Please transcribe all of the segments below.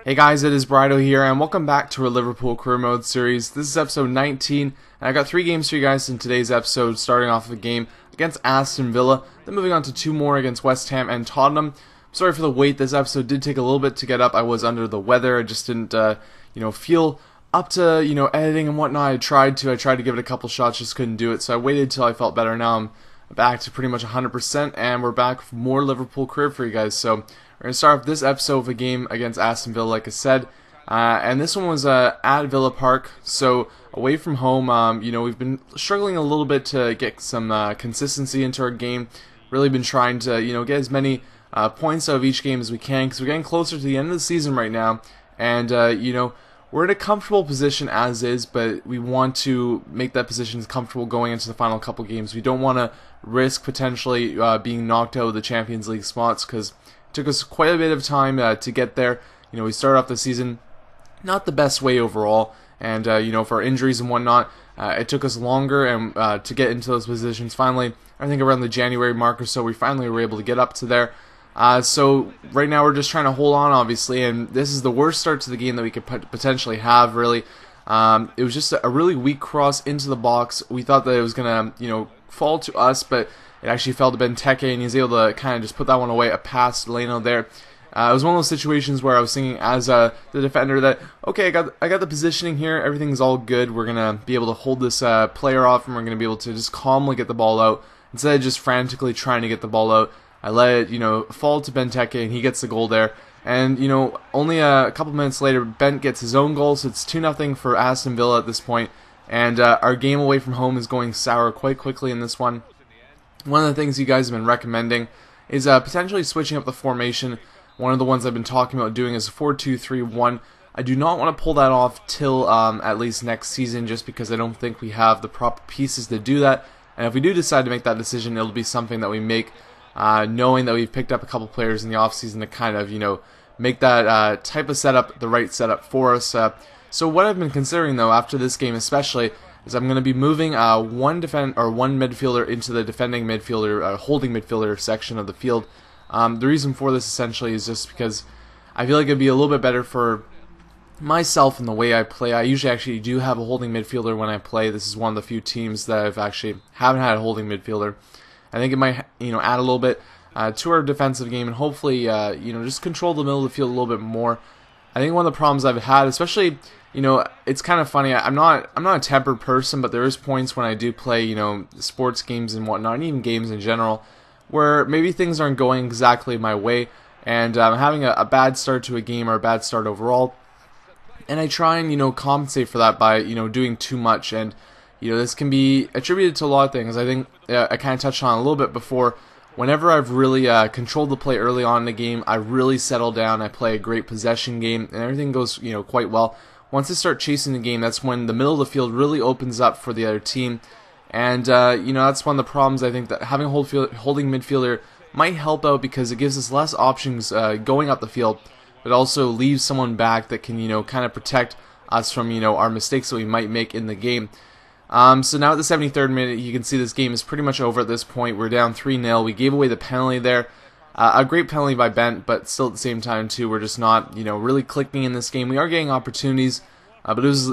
Hey guys, it is Brido here, and welcome back to our Liverpool Career Mode series. This is episode 19, and I got 3 games for you guys in today's episode, starting off with a game against Aston Villa, then moving on to 2 more against West Ham and Tottenham. Sorry for the wait, this episode did take a little bit to get up. I was under the weather, I just didn't, feel up to, editing and whatnot. I tried to give it a couple shots, just couldn't do it, so I waited until I felt better. Now I'm back to pretty much 100%, and we're back for more Liverpool career for you guys. So we're going to start off this episode with a game against Aston Villa, like I said, and this one was at Villa Park, so away from home. We've been struggling a little bit to get some consistency into our game. Really been trying to, get as many points out of each game as we can, because we're getting closer to the end of the season right now, and we're in a comfortable position as is, but we want to make that position comfortable going into the final couple games. We don't want to risk potentially being knocked out of the Champions League spots, because it took us quite a bit of time to get there. We started off the season not the best way overall, and for our injuries and whatnot, it took us longer and to get into those positions. Finally, I think around the January mark or so, we finally were able to get up to there. So right now we're just trying to hold on, obviously, and this is the worst start to the game that we could potentially have, really. It was just a really weak cross into the box. We thought that it was going to, fall to us, but it actually fell to Benteke, and he was able to kind of just put that one away, a pass to Leno there. It was one of those situations where I was thinking as the defender that, okay, I got the positioning here, everything's all good, we're going to be able to hold this player off, and we're going to be able to just calmly get the ball out, instead of just frantically trying to get the ball out. I let it, fall to Benteke, and he gets the goal there. And, only a couple minutes later, Bent gets his own goal, so it's 2-0 for Aston Villa at this point. And our game away from home is going sour quite quickly in this one. One of the things you guys have been recommending is potentially switching up the formation. One of the ones I've been talking about doing is 4-2-3-1. I do not want to pull that off till at least next season, just because I don't think we have the proper pieces to do that. And if we do decide to make that decision, it'll be something that we make knowing that we've picked up a couple players in the offseason to kind of, make that type of setup the right setup for us. So what I've been considering, though, after this game especially, is I'm going to be moving one midfielder into the defending midfielder, holding midfielder section of the field. The reason for this essentially is just because I feel like it'd be a little bit better for myself in the way I play. I usually actually do have a holding midfielder when I play. This is one of the few teams that I've actually haven't had a holding midfielder. I think it might, add a little bit to our defensive game, and hopefully, just control the middle of the field a little bit more. I think one of the problems I've had, especially, it's kind of funny. I'm not a tempered person, but there is points when I do play, sports games and whatnot, and even games in general, where maybe things aren't going exactly my way, and I'm having a bad start to a game or a bad start overall, and I try and compensate for that by doing too much. And this can be attributed to a lot of things. I think I kind of touched on a little bit before. Whenever I've really controlled the play early on in the game, I really settle down. I play a great possession game, and everything goes quite well. Once I start chasing the game, that's when the middle of the field really opens up for the other team. And that's one of the problems. I think that having a holding midfielder might help out, because it gives us less options going up the field, but also leaves someone back that can kind of protect us from our mistakes that we might make in the game. So now at the 73rd minute, you can see this game is pretty much over at this point. We're down 3-0. We gave away the penalty there. A great penalty by Bent, but still at the same time, too, we're just not, really clicking in this game. We are getting opportunities, but it was,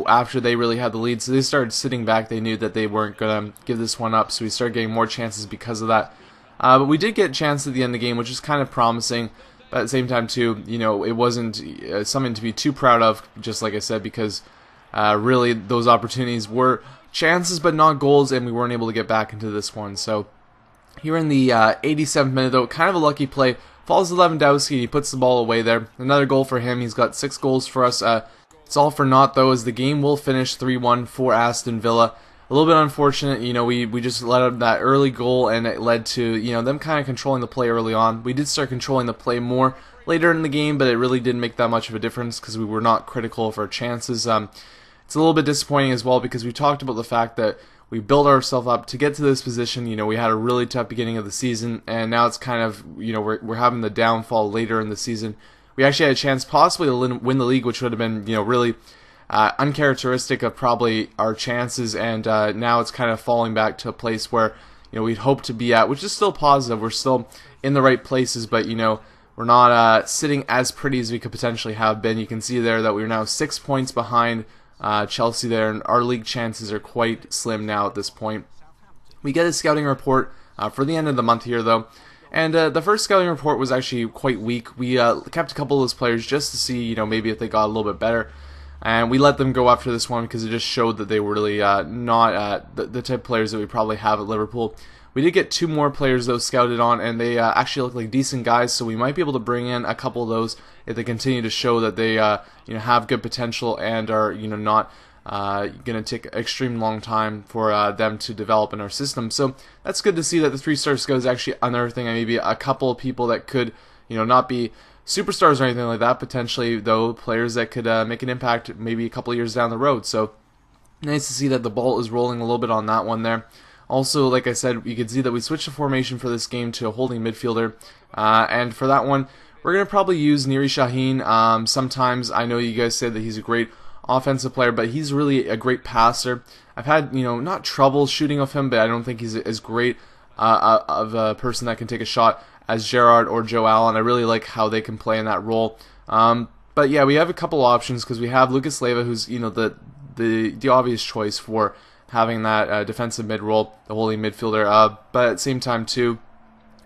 after they really had the lead. So they started sitting back. They knew that they weren't going to give this one up, so we started getting more chances because of that. But we did get a chance at the end of the game, which is kind of promising. But at the same time, too, it wasn't something to be too proud of, just like I said, because really, those opportunities were chances but not goals, and we weren't able to get back into this one. So here in the 87th minute, though, kind of a lucky play. Falls to Lewandowski, and he puts the ball away there. Another goal for him. He's got 6 goals for us. It's all for naught, though, as the game will finish 3-1 for Aston Villa. A little bit unfortunate, we just let up that early goal, and it led to, them kind of controlling the play early on. We did start controlling the play more later in the game, but it really didn't make that much of a difference, because we were not critical of our chances. It's a little bit disappointing as well, because we talked about the fact that we built ourselves up to get to this position. We had a really tough beginning of the season, and now it's kind of, we're having the downfall later in the season. We actually had a chance possibly to win the league, which would have been, really uncharacteristic of probably our chances, and now it's kind of falling back to a place where, we'd hope to be at, which is still positive. We're still in the right places, but, we're not sitting as pretty as we could potentially have been. You can see there that we're now 6 points behind Chelsea there, and our league chances are quite slim now at this point. We get a scouting report for the end of the month here, though. And the first scouting report was actually quite weak. We kept a couple of those players just to see, maybe if they got a little bit better. And we let them go after this one because it just showed that they were really not the type of players that we probably have at Liverpool. We did get 2 more players, though, scouted on, and they actually look like decent guys, so we might be able to bring in a couple of those if they continue to show that they have good potential and are not going to take an extreme long time for them to develop in our system. So that's good to see that the 3-star scout is actually unearthing maybe a couple of people that could not be superstars or anything like that, potentially, though, players that could make an impact maybe a couple of years down the road. So nice to see that the ball is rolling a little bit on that one there. Also, like I said, you can see that we switched the formation for this game to a holding midfielder, and for that one, we're going to probably use Nuri Sahin. Sometimes I know you guys say that he's a great offensive player, but he's really a great passer. I've had, not trouble shooting off him, but I don't think he's as great of a person that can take a shot as Gerrard or Joe Allen. I really like how they can play in that role. But yeah, we have a couple options because we have Lucas Leiva, who's the obvious choice for having that defensive mid role, the holding midfielder. But at the same time too,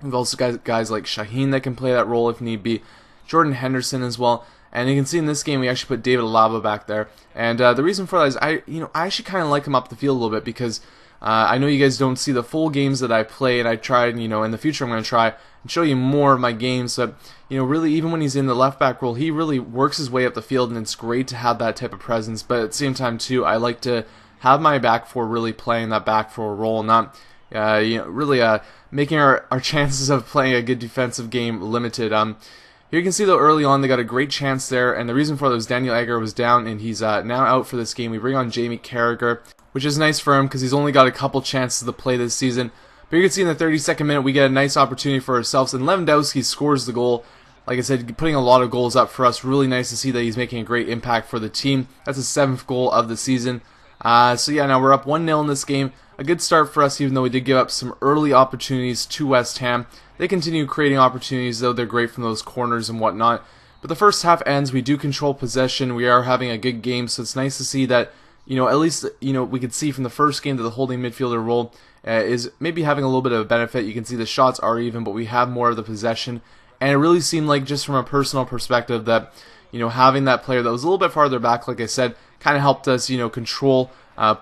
we've also got guys like Shaheen that can play that role if need be, Jordan Henderson as well. And you can see in this game we actually put David Alaba back there. And the reason for that is I actually kind of like him up the field a little bit because I know you guys don't see the full games that I play, and I tried, in the future I'm going to try and show you more of my games. But, really, even when he's in the left back role, he really works his way up the field, and it's great to have that type of presence. But at the same time, too, I like to have my back four really playing that back four role, not, really making our chances of playing a good defensive game limited. Here you can see, though, early on they got a great chance there, and the reason for that was Daniel Agger was down, and he's now out for this game. We bring on Jamie Carragher, which is nice for him because he's only got a couple chances to play this season. But you can see in the 32nd minute we get a nice opportunity for ourselves, and Lewandowski scores the goal. Like I said, putting a lot of goals up for us. Really nice to see that he's making a great impact for the team. That's his 7th goal of the season. So yeah, now we're up 1-0 in this game. A good start for us, even though we did give up some early opportunities to West Ham. They continue creating opportunities, though. They're great from those corners and whatnot. But the first half ends. We do control possession. We are having a good game, so it's nice to see that, at least, we could see from the first game that the holding midfielder role is maybe having a little bit of a benefit. You can see the shots are even, but we have more of the possession. And it really seemed like, just from a personal perspective, that, having that player that was a little bit farther back, like I said, kind of helped us, control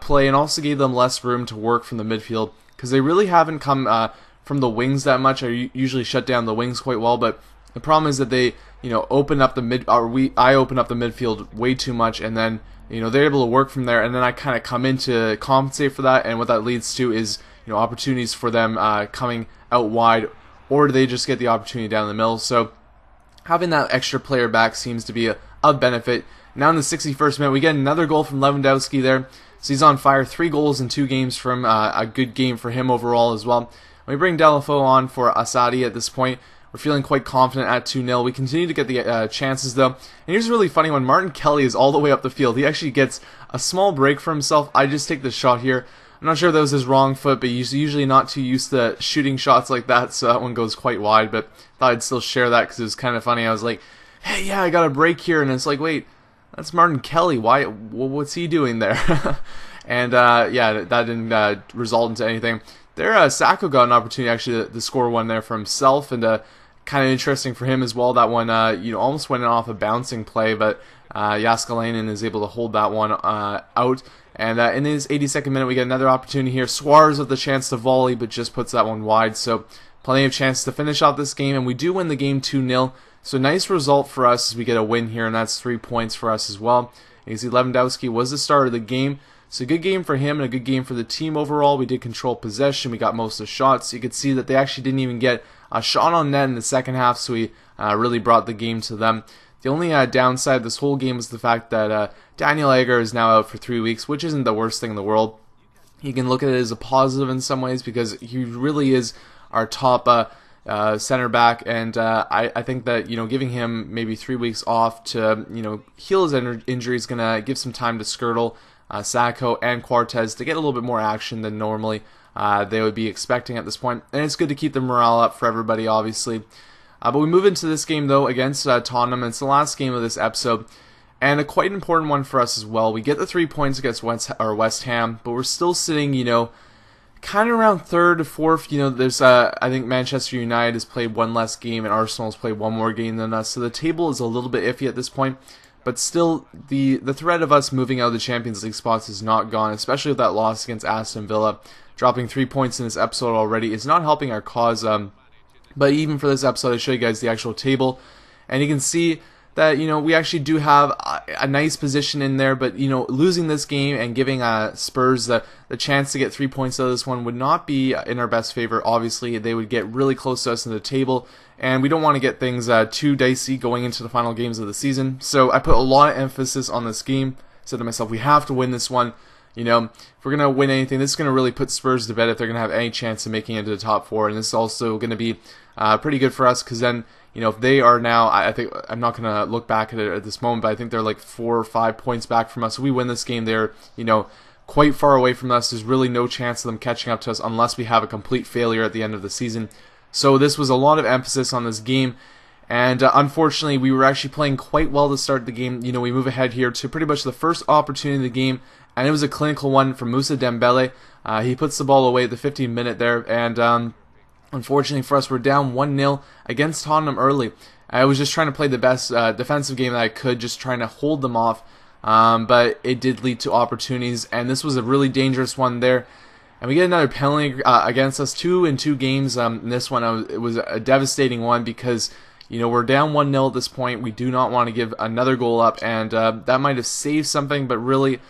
play, and also gave them less room to work from the midfield, because they really haven't come from the wings that much. I usually shut down the wings quite well, but the problem is that they, open up the I open up the midfield way too much, and then, they're able to work from there, and then I kind of come in to compensate for that, and what that leads to is, opportunities for them coming out wide, or they just get the opportunity down the middle. So having that extra player back seems to be a benefit. Now in the 61st minute, we get another goal from Lewandowski there. So he's on fire. 3 goals in 2 games from a good game for him overall as well. We bring Delafeu on for Asadi at this point. We're feeling quite confident at 2-0. We continue to get the chances, though. And here's a really funny one. Martin Kelly is all the way up the field. He actually gets a small break for himself. I just take the shot here. I'm not sure if that was his wrong foot, but he's usually not too used to shooting shots like that, so that one goes quite wide. But I thought I'd still share that because it was kind of funny. I was like, hey, yeah, I got a break here. And it's like, wait, that's Martin Kelly. Why? What's he doing there? And yeah, that didn't result into anything. There, Sacco got an opportunity actually to score one there for himself, and kind of interesting for him as well. That one, almost went off a bouncing play, but Jaskalainen is able to hold that one out. And in his 82nd minute, we get another opportunity here. Suarez with the chance to volley, but just puts that one wide. So plenty of chances to finish off this game, and we do win the game 2-0. So nice result for us as we get a win here, and that's 3 points for us as well. And you see Lewandowski was the start of the game. So good game for him and a good game for the team overall. We did control possession. We got most of the shots. You could see that they actually didn't even get a shot on net in the second half, so we really brought the game to them. The only downside of this whole game was the fact that Daniel Agger is now out for 3 weeks, which isn't the worst thing in the world. You can look at it as a positive in some ways because he really is our top center back, and I think that giving him maybe 3 weeks off to heal his injury is gonna give some time to Skirtle, Sacco, and Cortez to get a little bit more action than normally they would be expecting at this point, and it's good to keep the morale up for everybody, obviously. But we move into this game, though, against Tottenham. It's the last game of this episode, and a quite important one for us as well. We get the 3 points against West Ham, but we're still sitting, kind of around third to fourth. There's I think Manchester United has played one less game, and Arsenal has played one more game than us, so the table is a little bit iffy at this point. But still, the threat of us moving out of the Champions League spots is not gone, especially with that loss against Aston Villa. Dropping 3 points in this episode already is not helping our cause. But even for this episode, I show you guys the actual table, and you can see that we actually do have a nice position in there. But losing this game and giving Spurs the chance to get 3 points out of this one would not be in our best favor. Obviously, they would get really close to us in the table, and we don't want to get things too dicey going into the final games of the season. So I put a lot of emphasis on this game. Said to myself, we have to win this one. If we're going to win anything, this is going to really put Spurs to bed if they're going to have any chance of making it into the top four. And this is also going to be pretty good for us, because then, if they are now, I think, I'm not going to look back at it at this moment, but I think they're like 4 or 5 points back from us. If we win this game, they're, quite far away from us. There's really no chance of them catching up to us unless we have a complete failure at the end of the season. So this was a lot of emphasis on this game. And unfortunately, we were actually playing quite well to start the game. We move ahead here to pretty much the first opportunity of the game, and it was a clinical one from Moussa Dembele. He puts the ball away at the 15th minute there, and unfortunately for us, we're down 1-0 against Tottenham early. I was just trying to play the best defensive game that I could, just trying to hold them off, but it did lead to opportunities, and this was a really dangerous one there. And we get another penalty against us, 2 in 2 games. In this one, it was a devastating one because we're down 1-0 at this point. We do not want to give another goal up, and that might have saved something, but really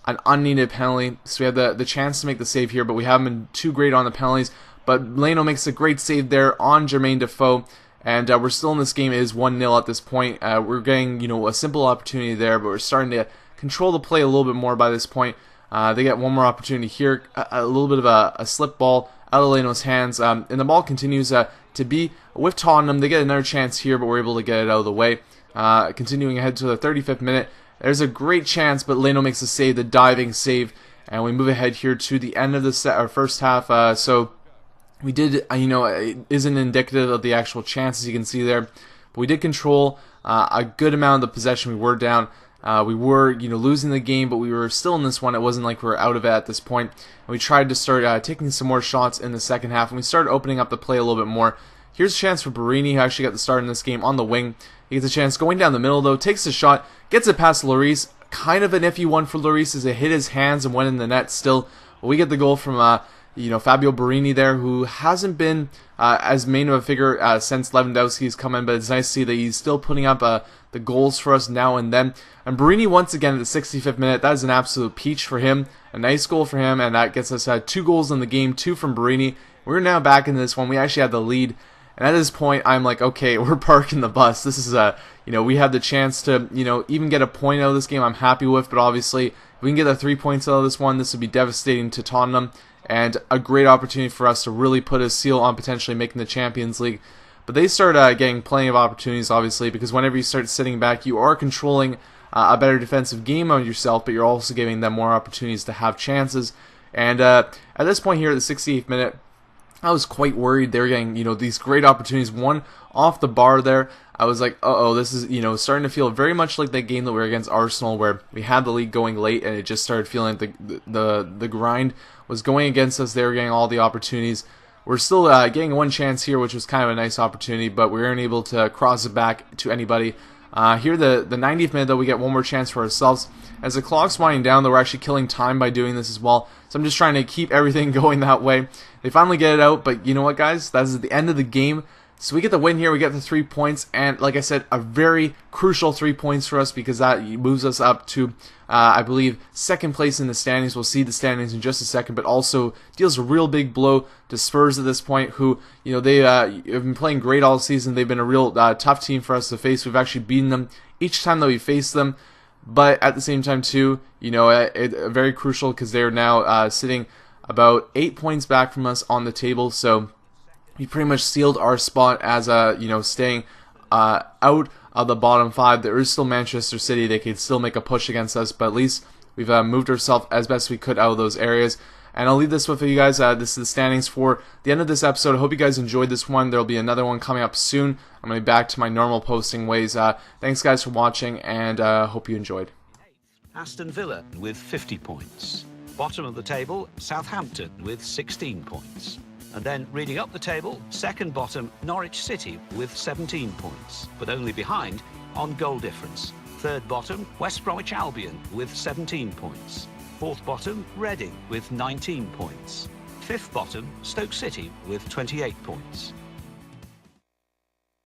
an unneeded penalty. So we had the chance to make the save here, but we haven't been too great on the penalties. But Leno makes a great save there on Jermaine Defoe, and we're still in this game. It is 1-0 at this point. We're getting a simple opportunity there, but we're starting to control the play a little bit more by this point. They get one more opportunity here, a little bit of a slip ball out of Leno's hands, and the ball continues to be with Tottenham. They get another chance here, but we're able to get it out of the way. Continuing ahead to the 35th minute, there's a great chance, but Leno makes a save, the diving save, and we move ahead here to the end of the first half. So we did, it isn't indicative of the actual chances you can see there, but we did control a good amount of the possession. We were down. We were, losing the game, but we were still in this one. It wasn't like we were out of it at this point. And we tried to start taking some more shots in the second half, and we started opening up the play a little bit more. Here's a chance for Barini, who actually got the start in this game on the wing. He gets a chance going down the middle, though, takes a shot, gets it past Lloris. Kind of an iffy one for Lloris as it hit his hands and went in the net still. But we get the goal from Fabio Barini there, who hasn't been as main of a figure since Lewandowski's come in, but it's nice to see that he's still putting up the goals for us now and then. And Barini once again at the 65th minute, that is an absolute peach for him, a nice goal for him, and that gets us 2 goals in the game, 2 from Barini. We're now back in this one. We actually had the lead, and at this point, I'm like, okay, we're parking the bus. This is we have the chance to, even get a point out of this game. I'm happy with, but obviously, if we can get the 3 points out of this one, this would be devastating to Tottenham, and a great opportunity for us to really put a seal on potentially making the Champions League. But they start getting plenty of opportunities, obviously, because whenever you start sitting back, you are controlling a better defensive game on yourself, but you're also giving them more opportunities to have chances. And at this point here at the 68th minute, I was quite worried. They were getting, these great opportunities. One off the bar there. I was like, uh-oh, this is, starting to feel very much like that game that we were against Arsenal, where we had the lead going late, and it just started feeling like the grind was going against us. They were getting all the opportunities. We're still getting one chance here, which was kind of a nice opportunity, but we weren't able to cross it back to anybody. Here, the 90th minute, though, we get one more chance for ourselves. As the clock's winding down, though, we're actually killing time by doing this as well. So I'm just trying to keep everything going that way. They finally get it out, but you know what, guys? That is at the end of the game. So we get the win here. We get the 3 points, and like I said, a very crucial 3 points for us, because that moves us up to, I believe, second place in the standings. We'll see the standings in just a second, but also deals a real big blow to Spurs at this point, who, they have been playing great all season. They've been a real tough team for us to face. We've actually beaten them each time that we faced them, but at the same time, too, very crucial, because they're now sitting about 8 points back from us on the table. So we pretty much sealed our spot as staying out of the bottom 5. There is still Manchester City. They can still make a push against us, but at least we've moved ourselves as best we could out of those areas. And I'll leave this with you guys. This is the standings for the end of this episode. I hope you guys enjoyed this one. There will be another one coming up soon. I'm going to be back to my normal posting ways. Thanks, guys, for watching, and hope you enjoyed. Aston Villa with 50 points. Bottom of the table, Southampton with 16 points. And then reading up the table, second bottom, Norwich City with 17 points, but only behind on goal difference. Third bottom, West Bromwich Albion with 17 points. Fourth bottom, Reading with 19 points. Fifth bottom, Stoke City with 28 points.